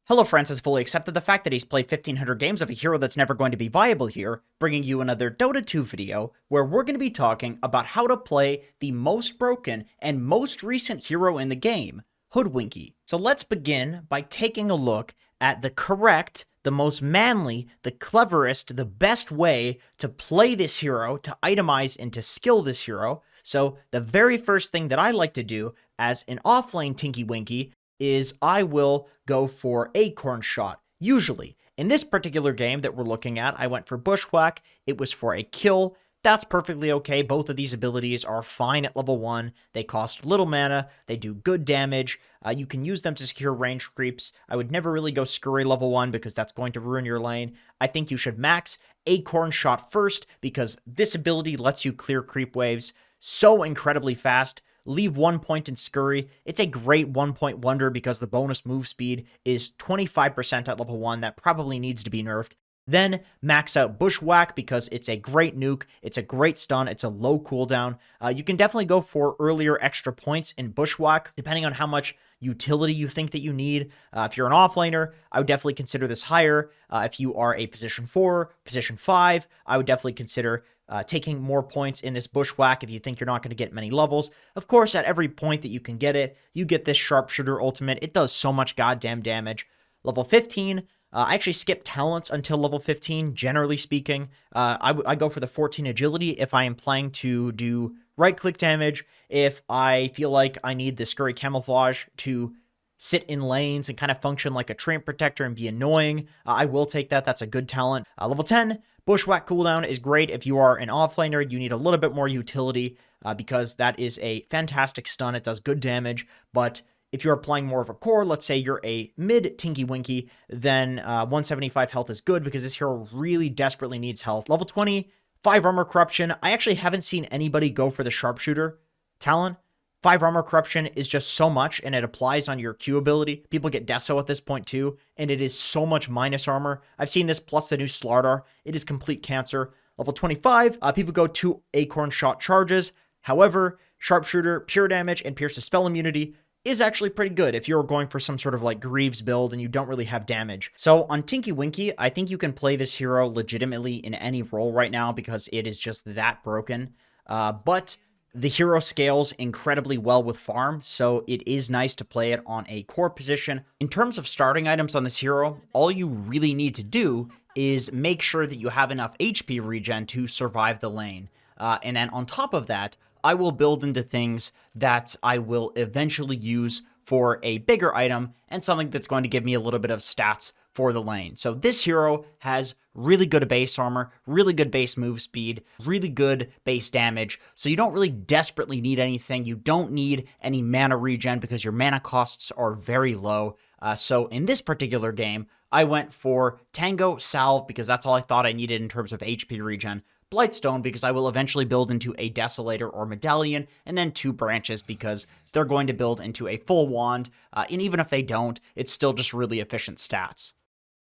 Hello Friends has fully accepted the fact that he's played 1500 games of a hero that's never going to be viable here, bringing you another Dota 2 video where we're going to be talking about how to play the most broken and most recent hero in the game, Hoodwink. So let's begin by taking a look at the correct, the most manly, the cleverest, the best way to play this hero, to itemize and to skill this hero. So the very first thing that I like to do as an offlane Tinky Winky is I will go for Acorn Shot. Usually, in this particular game that we're looking at, I went for Bushwhack. It was for a kill. That's perfectly okay. Both of these abilities are fine at level 1. They cost little mana. They do good damage. You can use them to secure range creeps. I would never really go Scurry level 1 because that's going to ruin your lane. I think you should max Acorn Shot first because this ability lets you clear creep waves so incredibly fast. Leave 1 point in Scurry. It's a great 1-point wonder because the bonus move speed is 25% at level 1. That probably needs to be nerfed. Then max out Bushwhack because it's a great nuke. It's a great stun. It's a low cooldown. You can definitely go for earlier extra points in Bushwhack depending on how much utility you think that you need. If you're an offlaner, I would definitely consider this higher. If you are a position 4, position 5, I would definitely consider taking more points in this Bushwhack if you think you're not going to get many levels. Of course, at every point that you can get it, you get this Sharpshooter ultimate. It does so much goddamn damage. Level 15, I actually skip talents until level 15, generally speaking. I go for the 14 agility if I am planning to do right-click damage, if I feel like I need the Scurry Camouflage to sit in lanes and kind of function like a Tramp Protector and be annoying. I will take that. That's a good talent. Level 10, Bushwhack cooldown is great if you are an offlaner. You need a little bit more utility because that is a fantastic stun. It does good damage, but if you're playing more of a core, let's say you're a mid Tinky Winky, then 175 health is good because this hero really desperately needs health. Level 20, 5 Armor Corruption. I actually haven't seen anybody go for the Sharpshooter talent. 5 Armor Corruption is just so much, and it applies on your Q ability. People get Deso at this point too, and it is so much minus armor. I've seen this plus the new Slardar. It is complete cancer. Level 25, people go 2 Acorn Shot charges. However, Sharpshooter, Pure Damage, and Pierce the Spell Immunity is actually pretty good if you're going for some sort of like Greaves build and you don't really have damage. So on Tinky Winky, I think you can play this hero legitimately in any role right now because it is just that broken. But the hero scales incredibly well with farm, so it is nice to play it on a core position. In terms of starting items on this hero, all you really need to do is make sure that you have enough HP regen to survive the lane. And then on top of that, I will build into things that I will eventually use for a bigger item and something that's going to give me a little bit of stats for the lane. So this hero has really good base armor, really good base move speed, really good base damage. So you don't really desperately need anything. You don't need any mana regen because your mana costs are very low. So in this particular game, I went for Tango, Salve because that's all I thought I needed in terms of HP regen. Blightstone because I will eventually build into a Desolator or Medallion, and then 2 branches because they're going to build into a full wand, and even if they don't, it's still just really efficient stats.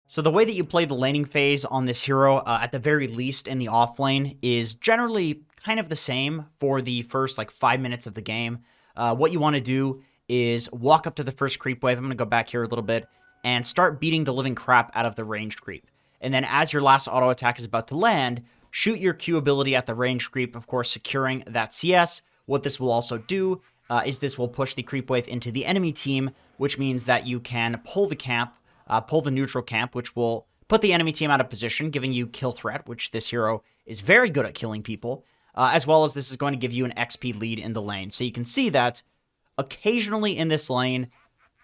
So the way that you play the laning phase on this hero, at the very least in the offlane, is generally kind of the same for the first 5 minutes of the game. What you want to do is walk up to the first creep wave. I'm going to go back here a little bit and start beating the living crap out of the ranged creep. And then as your last auto attack is about to land, shoot your Q ability at the ranged creep, of course securing that CS. What this will also do is this will push the creep wave into the enemy team, which means that you can pull the camp, pull the neutral camp, which will put the enemy team out of position, giving you kill threat, which this hero is very good at killing people, as well as this is going to give you an XP lead in the lane. So you can see that occasionally in this lane,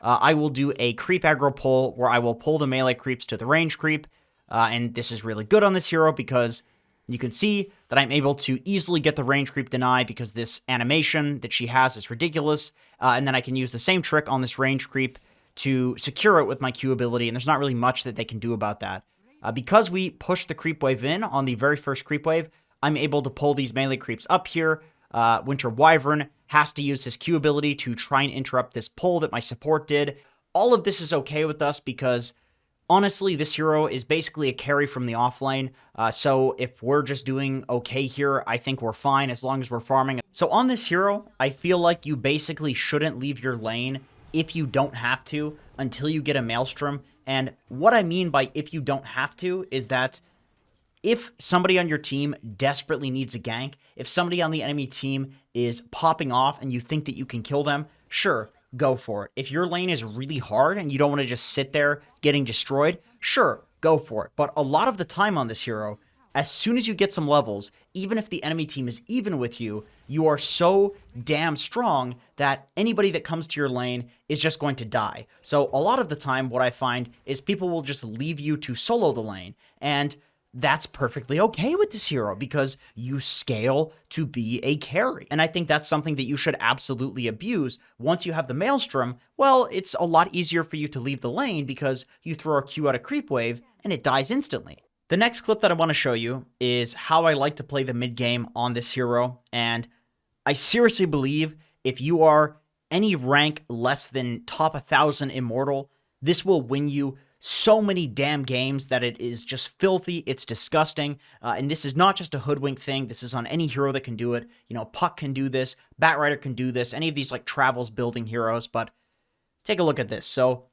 I will do a creep aggro pull where I will pull the melee creeps to the range creep, and this is really good on this hero because you can see that I'm able to easily get the range creep deny because this animation that she has is ridiculous, and then I can use the same trick on this range creep to secure it with my Q ability, and there's not really much that they can do about that. Because we push the creep wave in on the very first creep wave, I'm able to pull these melee creeps up here. Winter Wyvern has to use his Q ability to try and interrupt this pull that my support did. All of this is okay with us because honestly, this hero is basically a carry from the offlane, so if we're just doing okay here, I think we're fine as long as we're farming. So on this hero, I feel like you basically shouldn't leave your lane if you don't have to until you get a Maelstrom And what I mean by if you don't have to is that if somebody on your team desperately needs a gank, if somebody on the enemy team is popping off and you think that you can kill them, sure, go for it. If your lane is really hard and you don't want to just sit there getting destroyed, sure, go for it. But a lot of the time on this hero, as soon as you get some levels, even if the enemy team is even with you, you are so damn strong that anybody that comes to your lane is just going to die. So a lot of the time, what I find is people will just leave you to solo the lane, and that's perfectly okay with this hero because you scale to be a carry. And I think that's something that you should absolutely abuse. Once you have the Maelstrom, well, it's a lot easier for you to leave the lane because you throw a Q out a creep wave and it dies instantly. The next clip that I want to show you is how I like to play the mid game on this hero, and I seriously believe if you are any rank less than top 1,000 immortal, this will win you so many damn games that it is just filthy. It's disgusting. And this is not just a Hoodwink thing. This is on any hero that can do it. You know, Puck can do this. Batrider can do this. Any of these like travels building heroes. But take a look at this. So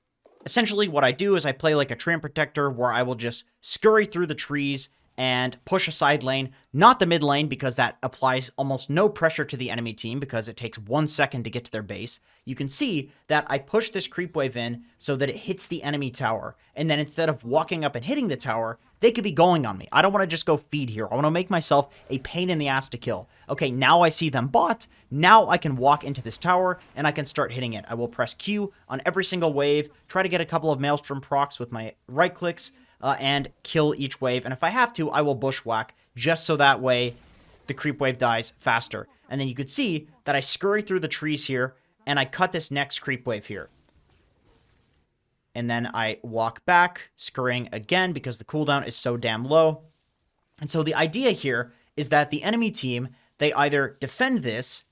essentially what I do is I play like a Treant Protector where I will just scurry through the trees and push a side lane, not the mid lane because that applies almost no pressure to the enemy team because it takes 1 second to get to their base. You can see that I push this creep wave in so that it hits the enemy tower, and then instead of walking up and hitting the tower, they could be going on me. I don't want to just go feed here. I want to make myself a pain in the ass to kill. Okay, now I see them bot. Now I can walk into this tower and I can start hitting it. I will press Q on every single wave, try to get a couple of Maelstrom procs with my right clicks, and kill each wave. And if I have to, I will bushwhack just so that way the creep wave dies faster. And then you could see that I scurry through the trees here and I cut this next creep wave here. And then I walk back, scurrying again because the cooldown is so damn low. And so the idea here is that the enemy team, they either defend this,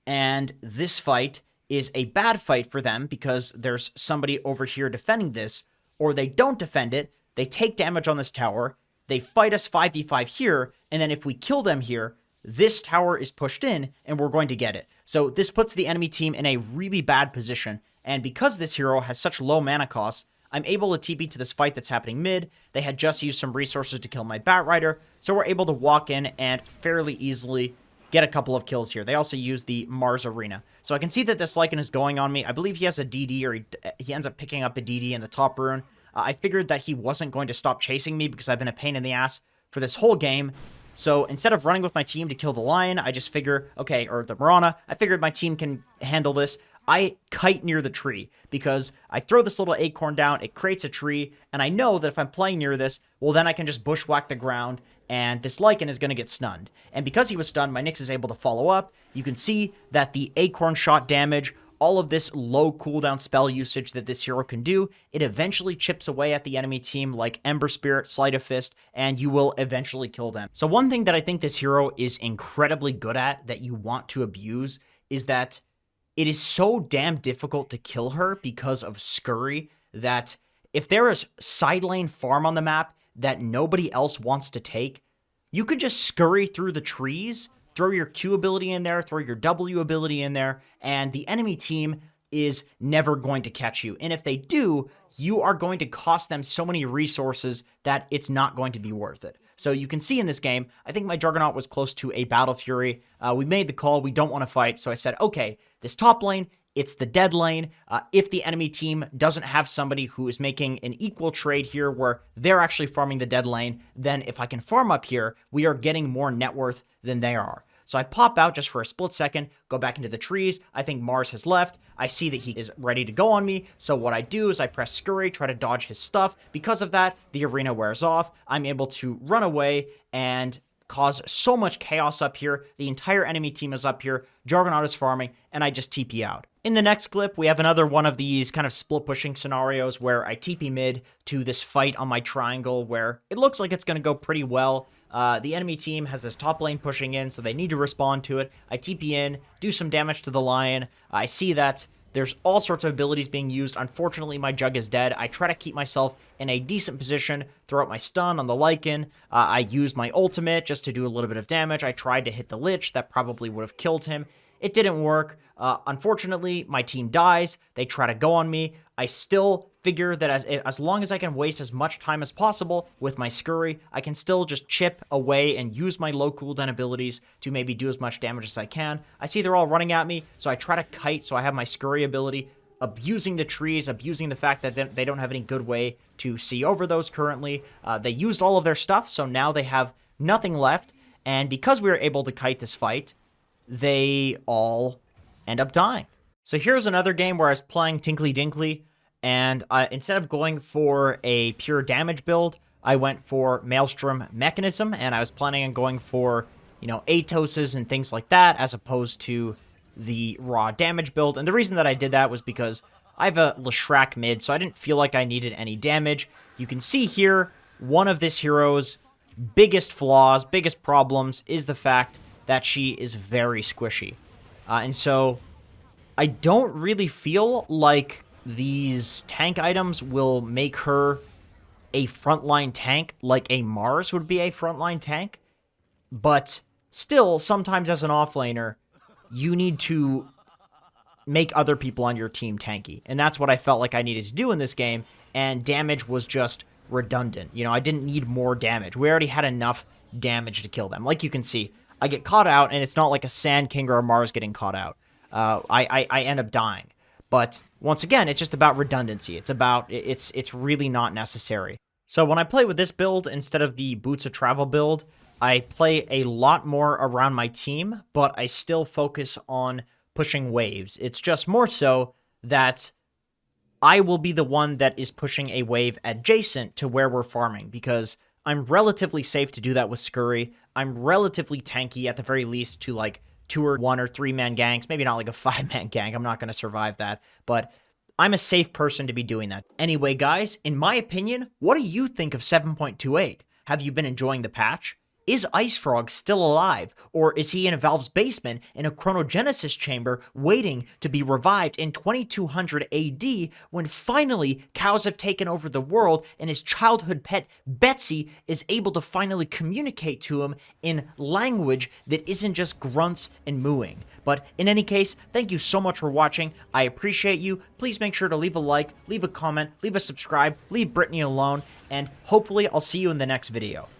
and this fight is a bad fight for them because there's somebody over here defending this, or they don't defend it, they take damage on this tower, they fight us 5v5 here, and then if we kill them here, this tower is pushed in, and we're going to get it. So this puts the enemy team in a really bad position, and because this hero has such low mana costs, I'm able to TP to this fight that's happening mid. They had just used some resources to kill my Batrider, so we're able to walk in and fairly easily get a couple of kills here. They also use the Mars Arena. So I can see that this Lycan is going on me. I believe he has a DD, or he ends up picking up a DD in the top rune. I figured that he wasn't going to stop chasing me because I've been a pain in the ass for this whole game. So instead of running with my team to kill the Lion, I just figure, okay, or the Mirana, I figured my team can handle this. I kite near the tree because I throw this little acorn down, it creates a tree, and I know that if I'm playing near this, well, then I can just bushwhack the ground, and this Lycan is going to get stunned. And because he was stunned, my Nyx is able to follow up. You can see that the acorn shot damage, all of this low cooldown spell usage that this hero can do, it eventually chips away at the enemy team like Ember Spirit, Sleight of Fist, and you will eventually kill them. So one thing that I think this hero is incredibly good at that you want to abuse is that it is so damn difficult to kill her because of Scurry that if there is side lane farm on the map that nobody else wants to take, you could just scurry through the trees, throw your Q ability in there, throw your W ability in there, and the enemy team is never going to catch you. And if they do, you are going to cost them so many resources that it's not going to be worth it. So you can see in this game, I think my Juggernaut was close to a Battle Fury. We made the call, we don't want to fight, so I said, okay, this top lane, it's the dead lane. If the enemy team doesn't have somebody who is making an equal trade here where they're actually farming the dead lane, then if I can farm up here, we are getting more net worth than they are. So I pop out just for a split second, go back into the trees. I think Mars has left. I see that he is ready to go on me. So what I do is I press Scurry, try to dodge his stuff. Because of that, the arena wears off. I'm able to run away and cause so much chaos up here. The entire enemy team is up here. Juggernaut is farming, and I just TP out. In the next clip, we have another one of these kind of split pushing scenarios where I TP mid to this fight on my triangle where it looks like it's going to go pretty well. The enemy team has this top lane pushing in, so they need to respond to it. I TP in, do some damage to the Lion. I see that there's all sorts of abilities being used. Unfortunately, my Jug is dead. I try to keep myself in a decent position, throw out my stun on the Lycan. I use my ultimate just to do a little bit of damage. I tried to hit the Lich. That probably would have killed him. It didn't work. Unfortunately, my team dies. They try to go on me. I still figure that as long as I can waste as much time as possible with my Scurry, I can still just chip away and use my low cooldown abilities to maybe do as much damage as I can. I see they're all running at me, so I try to kite so I have my Scurry ability, abusing the trees, abusing the fact that they don't have any good way to see over those currently. They used all of their stuff, so now they have nothing left, and because we were able to kite this fight, they all end up dying. So here's another game where I was playing Tinkly Dinkly, and instead of going for a pure damage build, I went for Maelstrom Mechanism, and I was planning on going for, Atoses and things like that, as opposed to the raw damage build. And the reason that I did that was because I have a Leshrac mid, so I didn't feel like I needed any damage. You can see here, one of this hero's biggest flaws, biggest problems, is the fact that she is very squishy. And so I don't really feel like these tank items will make her a frontline tank like a Mars would be a frontline tank. But still, sometimes as an offlaner, you need to make other people on your team tanky. And that's what I felt like I needed to do in this game. And damage was just redundant. I didn't need more damage. We already had enough damage to kill them. Like you can see, I get caught out, and it's not like a Sand King or a Mars getting caught out. I end up dying. But once again, it's just about redundancy. It's really not necessary. So when I play with this build instead of the Boots of Travel build, I play a lot more around my team, but I still focus on pushing waves. It's just more so that I will be the one that is pushing a wave adjacent to where we're farming, because I'm relatively safe to do that with Scurry. I'm relatively tanky, at the very least, to like 2 or 1 or 3 man ganks, maybe not like a 5-man gank. I'm not going to survive that, but I'm a safe person to be doing that. Anyway, guys, in my opinion, what do you think of 7.28? Have you been enjoying the patch? Is Icefrog still alive, or is he in Valve's basement in a chronogenesis chamber waiting to be revived in 2200 AD when finally cows have taken over the world and his childhood pet Betsy is able to finally communicate to him in language that isn't just grunts and mooing? But in any case, thank you so much for watching. I appreciate you. Please make sure to leave a like, leave a comment, leave a subscribe, leave Brittany alone, and hopefully I'll see you in the next video.